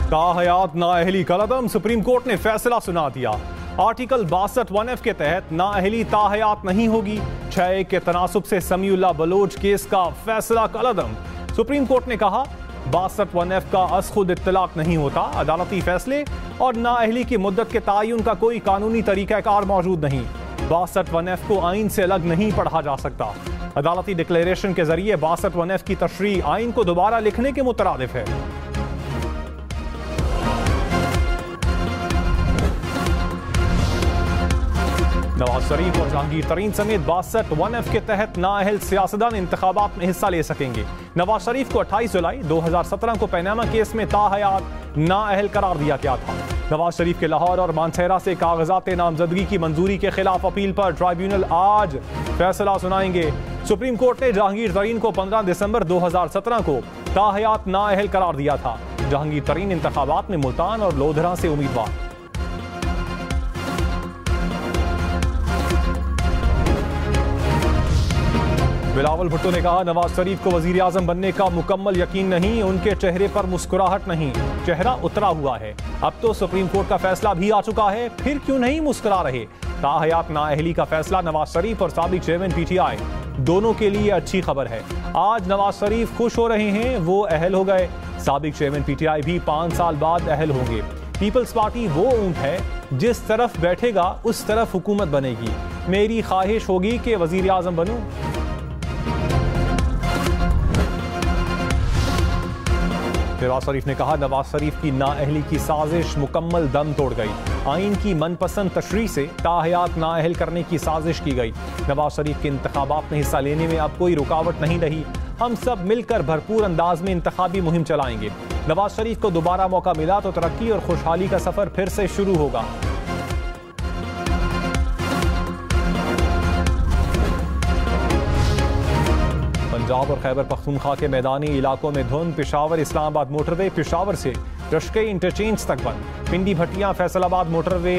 ताहयात नाअहली कलअदम, supreme court ने फैसला सुना दिया। आर्टिकल 62(1)F के तहत नाअहली ताहयात नहीं होगी। 6 के तनासुब से समीउल्लाह बलोच केस का फैसला कलअदम। सुप्रीम कोर्ट ने कहा 62(1)F का खुद इत्तलाक नहीं होता। अदालती फैसले और नाअहली की मुद्दत के तयन का कोई कानूनी तरीकाकार मौजूद नहीं। 62(1)F को आइन से अलग नहीं पढ़ा जा सकता। अदालती डिक्लेरेशन के जरिए 62(1)F की तशरीह आइन को दोबारा लिखने के मुतरादिफ है। नवाज शरीफ और जहांगीर तरीन समेत 62(1)F के तहत नाअहल सियासतदान इंतखाबात में हिस्सा ले सकेंगे। नवाज शरीफ को 28 जुलाई 2017 को पैनामा केस में ताहयात नाअहल करार दिया गया था। नवाज शरीफ के लाहौर और मानसेरा से कागजात नामजदगी की मंजूरी के खिलाफ अपील पर ट्राइब्यूनल आज फैसला सुनाएंगे। सुप्रीम कोर्ट ने जहांगीर तरीन को 15 दिसंबर 2017 को ताहयात नाअहल करार दिया था। जहांगीर तरीन इंतखाबात में मुल्तान और लोधरा से उम्मीदवार। बिलावल भुट्टो ने कहा नवाज शरीफ को वजीर आजम बनने का मुकम्मल यकीन नहीं, उनके चेहरे पर मुस्कुराहट नहीं, चेहरा उतरा हुआ है। अब तो सुप्रीम कोर्ट का फैसला भी आ चुका है, फिर क्यों नहीं मुस्कुरा रहे। ताहयात नाअहली का फैसला नवाज शरीफ और साबिक चेयरमैन PTI दोनों के लिए अच्छी खबर है। आज नवाज शरीफ खुश हो रहे हैं, वो अहल हो गए। साबिक चेयरमैन PTI भी 5 साल बाद अहल होंगे। पीपल्स पार्टी वो ऊंट है जिस तरफ बैठेगा उस तरफ हुकूमत बनेगी। मेरी ख्वाहिश होगी कि वजीर आजम बनूं। नवाज शरीफ ने कहा नवाज शरीफ की नाअहली की साजिश मुकम्मल दम तोड़ गई। आइन की मनपसंद तशरीह से ताहयात नाअहल करने की साजिश की गई। नवाज शरीफ के इंतखाबात में हिस्सा लेने में अब कोई रुकावट नहीं रही। हम सब मिलकर भरपूर अंदाज में इंतखाबी मुहिम चलाएंगे। नवाज शरीफ को दोबारा मौका मिला तो तरक्की और खुशहाली का सफर फिर से शुरू होगा। पंजाब और खैबर पख्तूनख्वा के मैदानी इलाकों में धुंध। पेशावर इस्लामाबाद मोटरवे पेशावर से रश्के इंटरचेंज तक बंद। पिंडी भटिया फैसलाबाद मोटरवे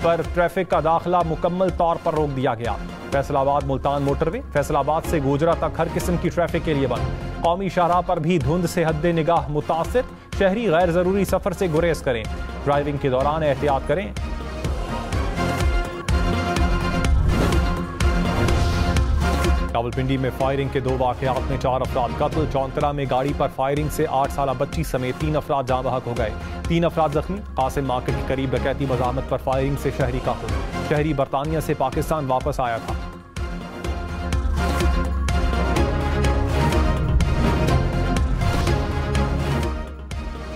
पर ट्रैफिक का दाखिला मुकम्मल तौर पर रोक दिया गया। फैसलाबाद मुल्तान मोटरवे फैसलाबाद से गोजरा तक हर किस्म की ट्रैफिक के लिए बंद। कौमी शाहराह पर भी धुंध से हद्दे निगाह मुतासिर। शहरी गैर जरूरी सफर से गुरेज करें। ड्राइविंग के दौरान एहतियात करें। रावलपिंडी में फायरिंग के 2 वाकयात में 4 अफराद कत्ल। चौंतरा में गाड़ी पर फायरिंग से 8 साला बच्ची समेत 3 अफराद जाँ बहक हो गए। 3 अफराद जख्मी। कासिम मार्केट के करीब डकैती मज़ाहमत पर फायरिंग से शहरी कातिल। शहरी बरतानिया से पाकिस्तान वापस आया था।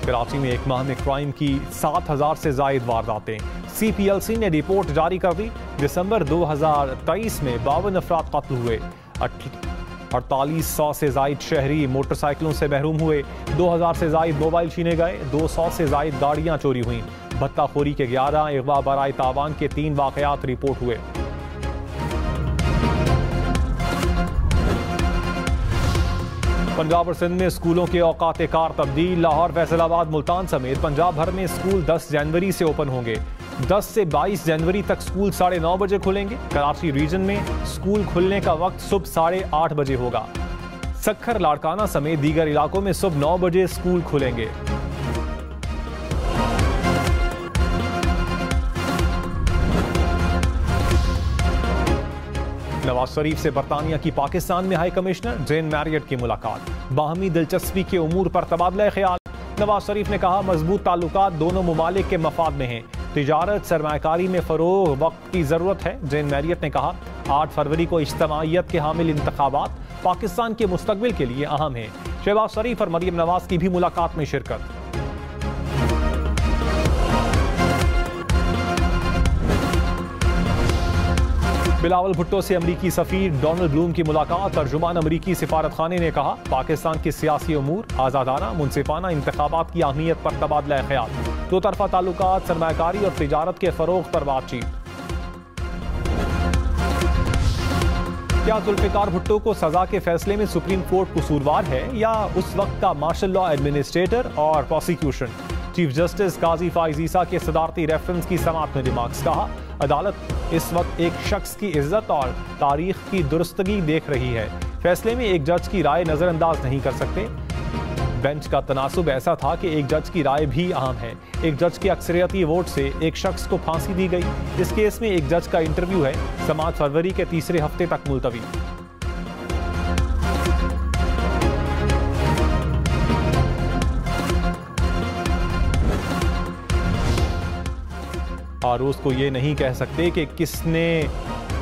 कराची में एक माह में क्राइम की 7000 से जायद वारदातें। CPLC ने रिपोर्ट जारी कर दी। दिसंबर 2023 में 52 अफराद कत्ल हुए। 4800 से जायद शहरी मोटरसाइकिलों से महरूम हुए। 2000 से जायद मोबाइल छीने गए। 200 से जायद गाड़ियां चोरी हुई। भत्ताखोरी के 11, अगवा बराए तावान के 3 वाकयात रिपोर्ट हुए। पंजाब और सिंध में स्कूलों के औकात कार तब्दील। लाहौर, फैसलाबाद, मुल्तान समेत पंजाब भर में स्कूल 10 जनवरी से ओपन होंगे। 10 से 22 जनवरी तक स्कूल 9:30 बजे खुलेंगे। कराची रीजन में स्कूल खुलने का वक्त सुबह 8:30 बजे होगा। सक्खर, लाड़काना समेत दीगर इलाकों में सुबह 9 बजे स्कूल खुलेंगे। नवाज शरीफ से बरतानिया की पाकिस्तान में हाई कमिश्नर जेन मैरियट की मुलाकात। बाहमी दिलचस्पी के उमूर पर तबादला ख्याल। नवाज शरीफ ने कहा मजबूत ताल्लुकात दोनों मुमालिक के मफाद में हैं। तिजारत सरमायाकारी में फरोग वक्त की जरूरत है। जेन मैरियट ने कहा 8 फरवरी को इज्तिमाइयत के हामिल इंतखाबात पाकिस्तान के मुस्तकबिल के लिए अहम है। शहबाज शरीफ और मरियम नवाज की भी मुलाकात में शिरकत। बिलावल भुट्टो से अमरीकी सफीर डोनाल्ड ब्लूम की मुलाकात। तर्जुमान अमरीकी सिफारत खाने ने कहा पाकिस्तान के सियासी उमूर, आज़ादाना मुनसिफाना इंतखाबात की अहमियत पर तबादला ख्याल। 2 तरफा ताल्लुकात, सरमायाकारी और तिजारत के फरोग पर बातचीत। क्या जुल्फिकार भुट्टो को सजा के फैसले में सुप्रीम कोर्ट कसूरवार है या उस वक्त का मार्शल लॉ एडमिनिस्ट्रेटर और प्रोसिक्यूशन। चीफ जस्टिस काजी फाइज ईसा के सदारती रेफरेंस की समाअत में रिमार्क्स। कहा अदालत इस वक्त एक शख्स की इज्जत और तारीख की दुरुस्तगी देख रही है। फैसले में एक जज की राय नजरअंदाज नहीं कर सकते। बेंच का तनासुब ऐसा था कि एक जज की राय भी अहम है। एक जज के अक्सरियती वोट से एक शख्स को फांसी दी गई। इस केस में एक जज का इंटरव्यू है। समाअत फरवरी के तीसरे हफ्ते तक मुलतवी। आरोज को ये नहीं कह सकते कि किसने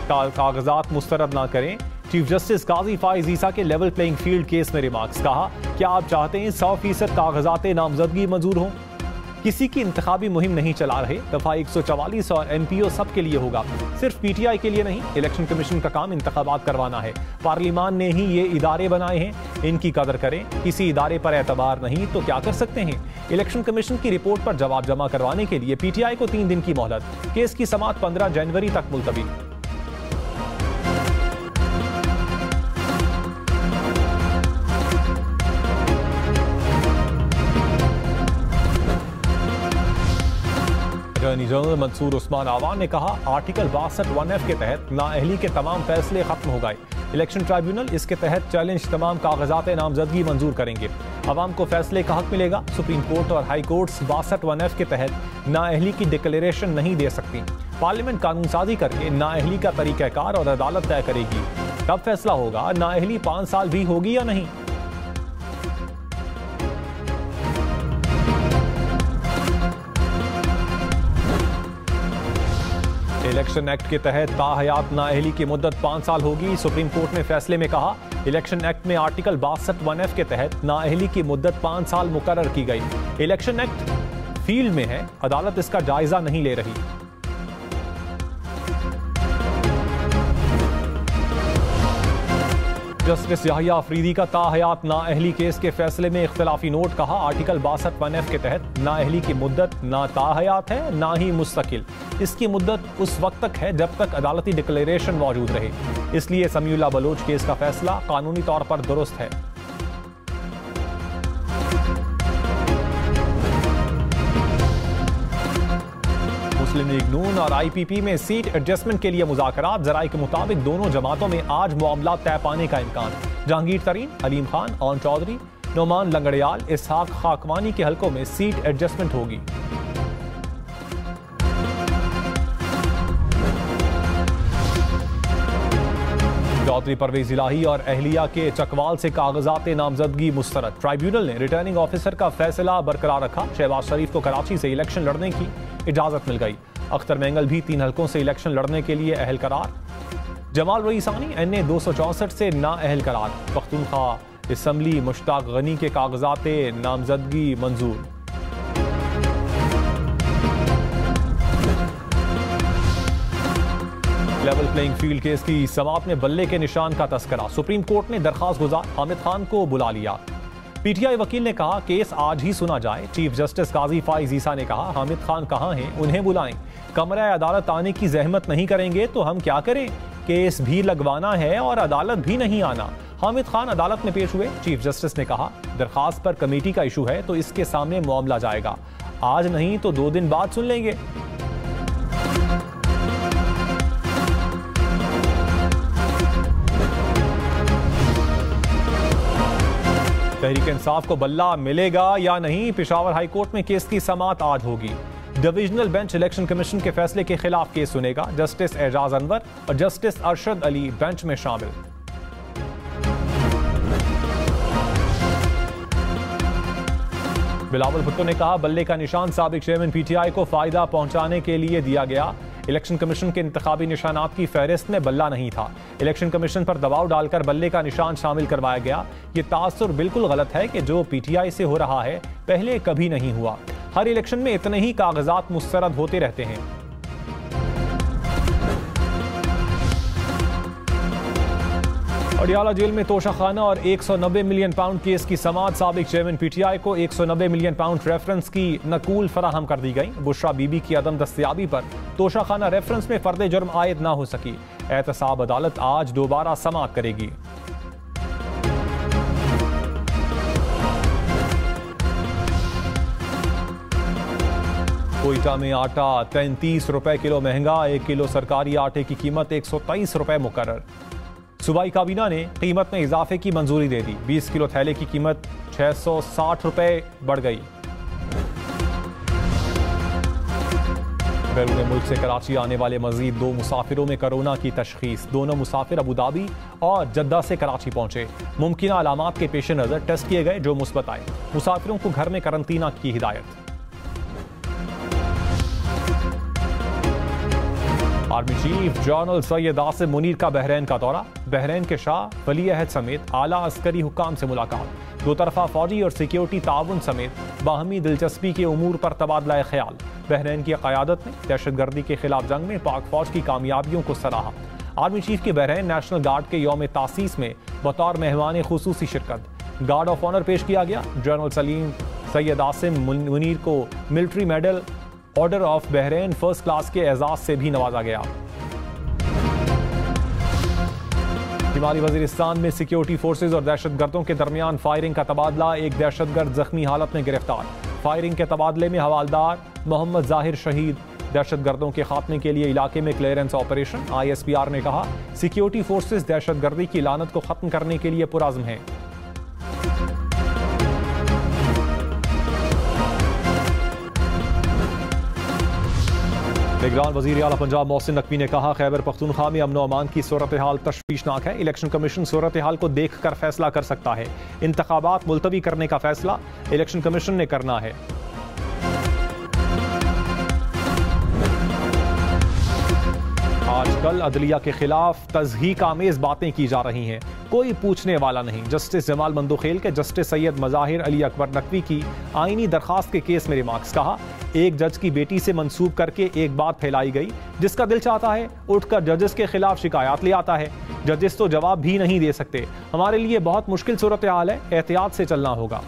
कागजात मुस्तरद ना करें। चीफ जस्टिस काजी फाइज ईसा के लेवल प्लेइंग फील्ड केस में रिमार्क्स। कहा, क्या आप चाहते हैं 100% कागजात नामजदगी मंजूर हों? किसी की इंतखाबी मुहिम नहीं चला रहे। दफा 144 और MPO सब के लिए होगा, सिर्फ PTI के लिए नहीं। इलेक्शन कमीशन का काम इंतखाबात करवाना है। पार्लियामान ने ही ये इदारे बनाए हैं, इनकी कदर करें। किसी इदारे पर एतबार नहीं तो क्या कर सकते हैं? इलेक्शन कमीशन की रिपोर्ट पर जवाब जमा करवाने के लिए PTI को 3 दिन की मोहलत। केस की समाअत 15 जनवरी तक मुलतवी। अटॉर्नी जनरल मंसूर उस्मान आवान ने कहा, आर्टिकल 62(1)F के तहत नाअहली के तमाम फैसले खत्म हो गए। इलेक्शन ट्राइब्यूनल इसके तहत चैलेंज तमाम कागजात नामजदगी मंजूर करेंगे। अवाम को फैसले का हक मिलेगा। सुप्रीम कोर्ट और हाई कोर्ट्स 62(1)F के तहत नाअहली की डिक्लेरेशन नहीं दे सकती। पार्लियामेंट कानून साजी करके नाअहली का तरीक़ाकार और अदालत तय करेगी। कब फैसला होगा नाअहली 5 साल भी होगी या नहीं? इलेक्शन एक्ट के तहत ताहयात नाअहली की मुद्दत 5 साल होगी। सुप्रीम कोर्ट ने फैसले में कहा, इलेक्शन एक्ट में आर्टिकल 62(1)F के तहत नाअहली की मुद्दत 5 साल मुकर्रर की गई। इलेक्शन एक्ट फील्ड में है, अदालत इसका जायजा नहीं ले रही। जस्टिस याहिया अफरीदी का ताहयात नाअहली केस के फैसले में इख्तिलाफी नोट। कहा, आर्टिकल 62(1)F के तहत नाअहली की मुद्दत ना ताहयात है ना ही मुस्तकिल। इसकी मुद्दत उस वक्त तक है जब तक अदालती डिक्लेरेशन मौजूद रहे। इसलिए समीउल्लाह बलोच केस का फैसला कानूनी तौर पर दुरुस्त है। मुस्लिम लीग नून और IPP में सीट एडजस्टमेंट के लिए मुज़ाकरात। ज़राए के मुताबिक दोनों जमातों में आज मामला तय पाने का इम्कान। जहांगीर तरीन, अलीम खान, ओन चौधरी, नोमान लंगड़ियाल, इसहाक खाकवानी के हलकों में सीट एडजस्टमेंट होगी। चौधरी परवेज इलाही और अहलिया के चकवाल से कागजात नामजदगी मुस्तरद। ट्राइब्यूनल ने रिटर्निंग ऑफिसर का फैसला बरकरार रखा। शहबाज शरीफ को कराची से इलेक्शन लड़ने की इजाजत मिल गई। अख्तर मेंगल भी 3 हलकों से इलेक्शन लड़ने के लिए अहल करार। जमाल रईसानी NA 264 से नाअहल करार। पख्तूनख्वा असम्बली मुश्ताक गनी के कागजात नामजदगी मंजूर। लेवल प्लेइंग फील्ड केस की समाअत में बल्ले के निशान का तस्करा। सुप्रीम कोर्ट ने दरखास्त गुजार हामिद खान को बुला लिया। PTI वकील ने कहा, केस आज ही सुना जाए। चीफ जस्टिस काजी फाइज ईसा ने कहा, हामिद खान कहां हैं, उन्हें बुलाएं। कमरा अदालत आने की जहमत नहीं करेंगे तो हम क्या करें? केस भी लगवाना है और अदालत भी नहीं आना। हामिद खान अदालत में पेश हुए। चीफ जस्टिस ने कहा, दरखास्त पर कमेटी का इशू है तो इसके सामने मामला जाएगा। आज नहीं तो 2 दिन बाद सुन लेंगे। तहरीक इंसाफ को बल्ला मिलेगा या नहीं? पेशावर हाई कोर्ट में केस की समाअत आज होगी। डिविजनल बेंच इलेक्शन कमीशन के फैसले के खिलाफ केस सुनेगा। जस्टिस एजाज अनवर और जस्टिस अरशद अली बेंच में शामिल। बिलावल भुट्टो ने कहा, बल्ले का निशान साबिक चेयरमैन PTI को फायदा पहुंचाने के लिए दिया गया। इलेक्शन कमीशन के इंतखाबी निशानात की फहरिस्त में बल्ला नहीं था। इलेक्शन कमीशन पर दबाव डालकर बल्ले का निशान शामिल करवाया गया। ये तासुर बिल्कुल गलत है कि जो PTI से हो रहा है पहले कभी नहीं हुआ। हर इलेक्शन में इतने ही कागजात मुस्तरद होते रहते हैं। अडियाला जेल में तोशाखाना और 190 मिलियन पाउंड केस की समाअत। साबिक चेयरमैन PTI को 190 मिलियन पाउंड रेफरेंस की नकूल फराहम कर दी गई। बुशरा बीबी की अदम दस्तयाबी पर तोशाखाना रेफरेंस में फर्द जुर्म आयद ना हो सकी। एहतसाब अदालत आज दोबारा समाअत करेगी। कोयटा में आटा 33 रुपए किलो महंगा। 1 किलो सरकारी आटे की कीमत 123 रुपए मुकर्रर। सूबाई काबीना ने कीमत में इजाफे की मंजूरी दे दी। 20 किलो थैले की कीमत 660 रुपए बढ़ गई। बैरून मुल्क से कराची आने वाले मजीद 2 मुसाफिरों में कोरोना की तशखीस। दोनों मुसाफिर अबू धाबी और जद्दा से कराची पहुंचे। मुमकिन अलामात के पेश नज़र टेस्ट किए गए जो मुस्बत आए। मुसाफिरों को घर में करंतना की हिदायत। Army chief general Syed Asim Munir का बहरीन का दौरा। बहरीन के शाह वली अहद समेत आला अस्करी हुक्काम से मुलाकात। दो तरफा फौजी और सिक्योरिटी ताउन समेत बाहमी दिलचस्पी के उमूर पर तबादला ख्याल। बहरीन की क़यादत ने दहशतगर्दी के खिलाफ जंग में पाक फौज की कामयाबियों को सराहा। आर्मी चीफ की बहरीन नेशनल गार्ड के यौम तासीस में बतौर मेहमान खुसूसी शिरकत। गार्ड ऑफ ऑनर पेश किया गया। जनरल सलीम सैयद आसिम मुनीर को military medal order of Bahrain first class के एजाज से भी नवाजा गया। शुमाली वजीरिस्तान में सिक्योरिटी फोर्सेज और दहशतगर्दों के दरमियान फायरिंग का तबादला। एक दहशतगर्द जख्मी हालत में गिरफ्तार। फायरिंग के तबादले में हवालदार मोहम्मद जाहिर शहीद। दहशतगर्दों के खात्मे के लिए इलाके में क्लियरेंस ऑपरेशन। ISPR ने कहा सिक्योरिटी फोर्सेज दहशतगर्दी की लानत को खत्म करने के लिए पुरअज़्म हैं। निगरान वज़ीर आला पंजाब मोहसिन नकवी ने कहा खैबर पख्तूनख्वा में अमन व अमान की सूरत हाल तशवीशनाक है। इलेक्शन कमीशन सूरत हाल को देख कर फैसला कर सकता है। इंतखाबात मुलतवी करने का फैसला इलेक्शन कमीशन ने करना है। आजकल अदलिया के खिलाफ तज़हीक आमेज़ बातें की जा रही हैं, कोई पूछने वाला नहीं। जस्टिस जमाल मंदोखेल के जस्टिस सैयद मज़ाहिर अली अकबर नकवी की आईनी दरखास्त के केस में रिमार्क्स। कहा एक जज की बेटी से मंसूब करके एक बात फैलाई गई, जिसका दिल चाहता है उठकर जजेस के खिलाफ शिकायत ले आता है। जजेस तो जवाब भी नहीं दे सकते। हमारे लिए बहुत मुश्किल सूरत हाल है, एहतियात से चलना होगा।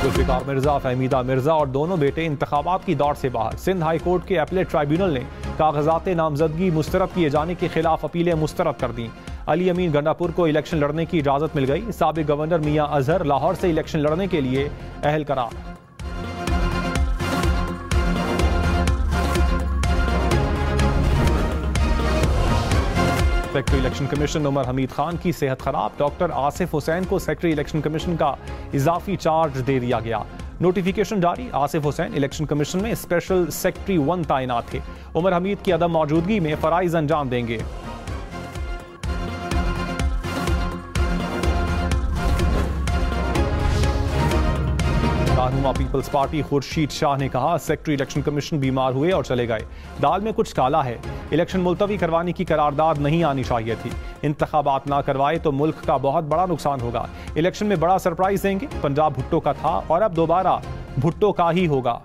जुल्फिकार मिर्जा, फहमीदा मिर्जा और दोनों बेटे इंतखाबात की दौड़ से बाहर। सिंध हाई कोर्ट के अपीलेट ट्राइब्यूनल ने कागजात नामजदगी मुस्तरद किए जाने के खिलाफ अपीलें मुस्तरद कर दी। अली अमीन गंडापुर को इलेक्शन लड़ने की इजाजत मिल गई। साबिक गवर्नर मियां अजहर लाहौर से इलेक्शन लड़ने के लिए अहल करार। Secretary election commission Umar Hamid Khan की सेहत खराब। डॉक्टर आसिफ हुसैन को सेक्रेटरी इलेक्शन कमीशन का इजाफी चार्ज दे दिया गया। नोटिफिकेशन जारी। आसिफ हुसैन इलेक्शन कमीशन में स्पेशल सेक्रेटरी 1 तैनात थे। उमर हमीद की अदम मौजूदगी में फराइज अंजाम देंगे। रहनुमा पीपल्स पार्टी खुर्शीद शाह ने कहा सेक्रेटरी इलेक्शन कमीशन बीमार हुए और चले गए। दाल में कुछ काला है। इलेक्शन मुलतवी करवाने की करारदाद नहीं आनी चाहिए थी। इंतखाबात ना करवाए तो मुल्क का बहुत बड़ा नुकसान होगा। इलेक्शन में बड़ा सरप्राइज देंगे। पंजाब भुट्टो का था और अब दोबारा भुट्टो का ही होगा।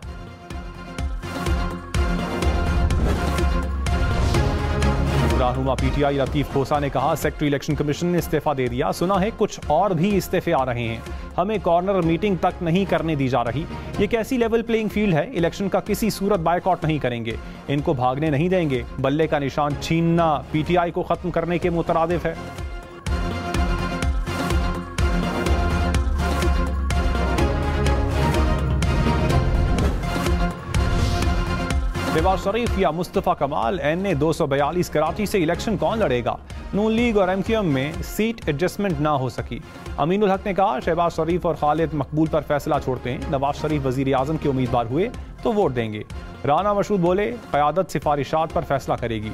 रहनुमा PTI लतीफ खोसा ने कहा सेक्रेटरी इलेक्शन कमीशन ने इस्तीफा दे दिया। सुना है कुछ और भी इस्तीफे आ रहे हैं। हमें कॉर्नर मीटिंग तक नहीं करने दी जा रही। ये कैसी लेवल प्लेइंग फील्ड है। इलेक्शन का किसी सूरत बायकॉट नहीं करेंगे। इनको भागने नहीं देंगे। बल्ले का निशान छीनना PTI को खत्म करने के मुतरादिफ है। शहबाज शरीफ या मुस्तफ़ा कमाल NA 242 कराची से इलेक्शन कौन लड़ेगा। नून लीग और MQM में सीट एडजस्टमेंट ना हो सकी। अमीनुल हक ने कहा शहबाज शरीफ और खालिद मकबूल पर फैसला छोड़ते हैं। नवाज शरीफ वजीर आजम के उम्मीदवार हुए तो वोट देंगे। राना मशहूद बोले क़यादत सिफारिशात पर फैसला करेगी।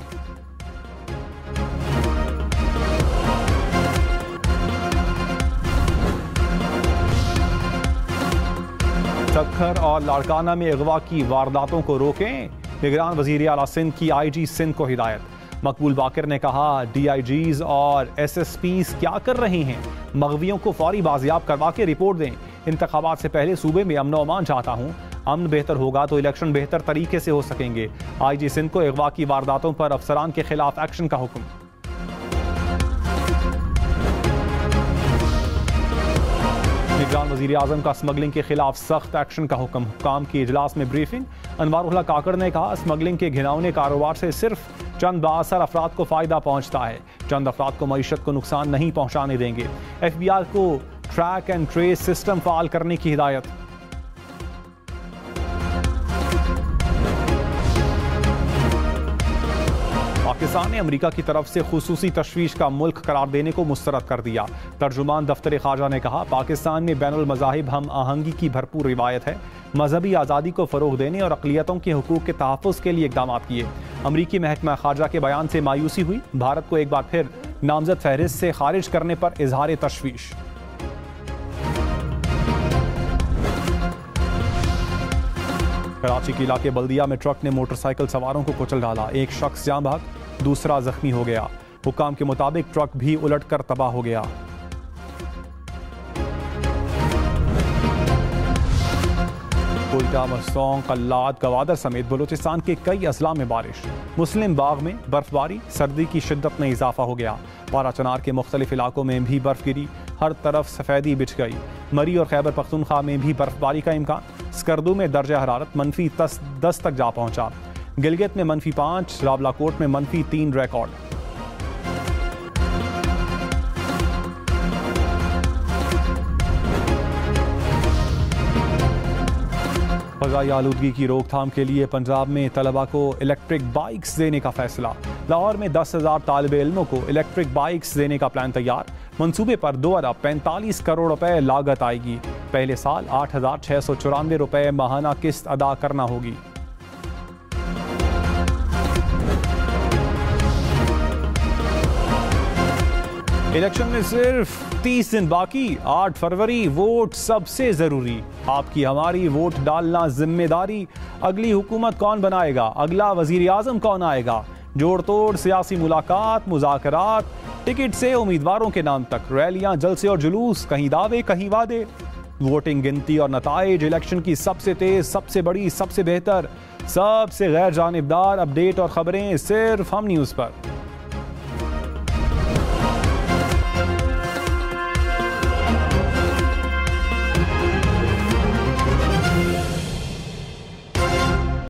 सक्खर और लाड़काना में अगवा की वारदातों को रोकें। निगरान वज़ीर आला सिंध की IG सिंध को हिदायत। मकबूल बाकर ने कहा DIGs और SSPs क्या कर रहे हैं। मगवियों को फौरी बाजियाब करवा के रिपोर्ट दें। इंतखाबात से पहले सूबे में अमन व अमान चाहता हूँ। अमन बेहतर होगा तो इलेक्शन बेहतर तरीके से हो सकेंगे। IG सिंध को अगवा की वारदातों पर अफसरान के खिलाफ एक्शन का हुक्म। निगरान वज़ीर आज़म का स्मगलिंग के खिलाफ सख्त एक्शन का हुक्म। हुक्काम की इजलास में ब्रीफिंग। अनवारुल्लाह काकड़ ने कहा स्मगलिंग के घिनौने कारोबार से सिर्फ चंद बाअसर अफराद को फ़ायदा पहुँचता है। चंद अफराद को मईशत को नुकसान नहीं पहुँचाने देंगे। FBI को track and trace system fall करने की हिदायत। पाकिस्तान ने अमेरिका की तरफ से खुसूसी तशवीश का मुल्क करार देने को मुस्तरद कर दिया। तर्जुमान दफ्तर खारजा ने कहा, पाकिस्तान में बैनुल मज़ाहिब हम आहंगी की भरपूर रिवायत है। मजहबी आज़ादी को फ़रोग देने और अक़लियतों के हुकूक़ के तहफ़्फ़ुज़ के लिए इक़दाम किए। अमरीकी महकमा खारजा के बयान से मायूसी हुई। भारत को एक बार फिर नामज़द फहरिस्त से खारिज करने पर इजहार तशवीश। कराची के इलाके बल्दिया में ट्रक ने मोटरसाइकिल सवारों को कुचल डाला। एक शख्स जान भाग, दूसरा जख्मी हो गया। हुकाम के मुताबिक ट्रक भी उलटकर तबाह हो गया। कोयटा, मरसौं, कल्लाद, गवादर समेत बलूचिस्तान के कई अजला में बारिश। मुस्लिम बाग में बर्फबारी, सर्दी की शिद्दत में इजाफा हो गया। पारा चनार के मुख्तलिफ इलाकों में भी बर्फ गिरी, हर तरफ सफ़ेदी बिछ गई। मरी और खैबर पख्तूनख्वा में भी बर्फबारी का इम्कान। स्कर्दू में दर्जा हरारत -10 तक जा पहुंचा। गिलगित में -5, रावलाकोट में -3 रिकॉर्ड। फ़ज़ाई आलूदगी की रोकथाम के लिए पंजाब में तलबा को इलेक्ट्रिक बाइक्स देने का फैसला। लाहौर में 10,000 तालिबे इल्मों को इलेक्ट्रिक बाइक्स देने का प्लान तैयार। मंसूबे पर 2 अरब 45 करोड़ रुपए लागत आएगी। पहले साल 8,694 रुपए माहाना किस्त अदा करना होगी। इलेक्शन में सिर्फ 30 दिन बाकी। 8 फरवरी, वोट सबसे जरूरी। आपकी हमारी वोट डालना जिम्मेदारी। अगली हुकूमत कौन बनाएगा, अगला वजीर आजम कौन आएगा, जोड़ तोड़ सियासी मुलाकात, मुज़ाकरात, टिकट से उम्मीदवारों के नाम तक, रैलियां, जलसे और जुलूस, कहीं दावे कहीं वादे। वोटिंग, गिनती और नताइज, इलेक्शन की सबसे तेज, सबसे बड़ी, सबसे बेहतर, सबसे गैर जानिबदार अपडेट और खबरें सिर्फ हम न्यूज़ पर।